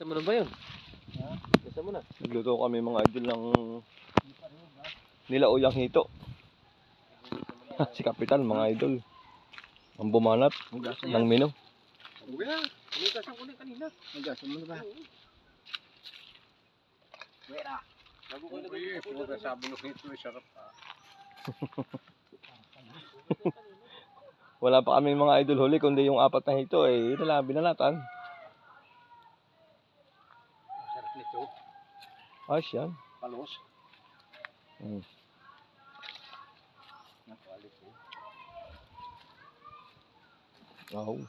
mo na ba yun? Ha? Gasa mo na. Nagluto kami mga idol ng nila uyang hito. Si Kapitan mga idol. Ang bumanat ng mino. Huwag na. Humigas ang ulit kanina. Magasan mo na ba? Wera. Huwag sabi nung hito ay sarap pa. Wala pa kami mga idol huli kundi yung 4 na hito eh. Yun na lang binanatan. Sarap nito. Ayos yan. Palos. Nakualit eh. Wow.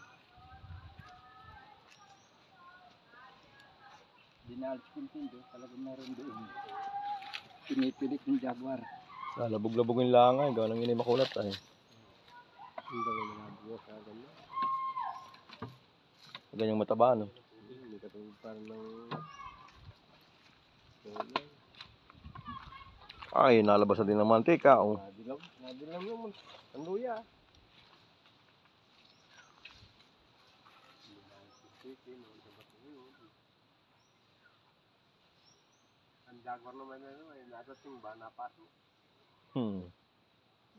Dinalis kong tindo, talagang meron doon. Pinipilit ng Jaguar. Labog-labog yung langay. Gawa nang yun ay makulat ay. Hindi ka mga buwas na ganyan. Ganyang mataba no. Hindi ka tulad parang ng... Ay, nalabas na din ng mantika. Oh. Nadilaw yung luya. Ang Jaguar naman ay nadating ba? Napato.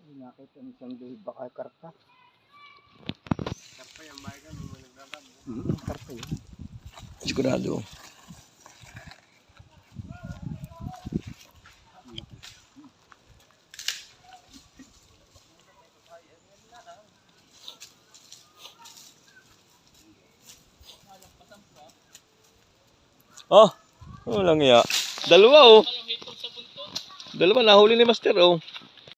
Nakita ng isang doy, baka karpa. Karpa yung bayan nung may nagdadabo. Karpa yun. Sigurado. Oh, walang iya. Dalawa oh. Dalawa nahuli ni Master oh.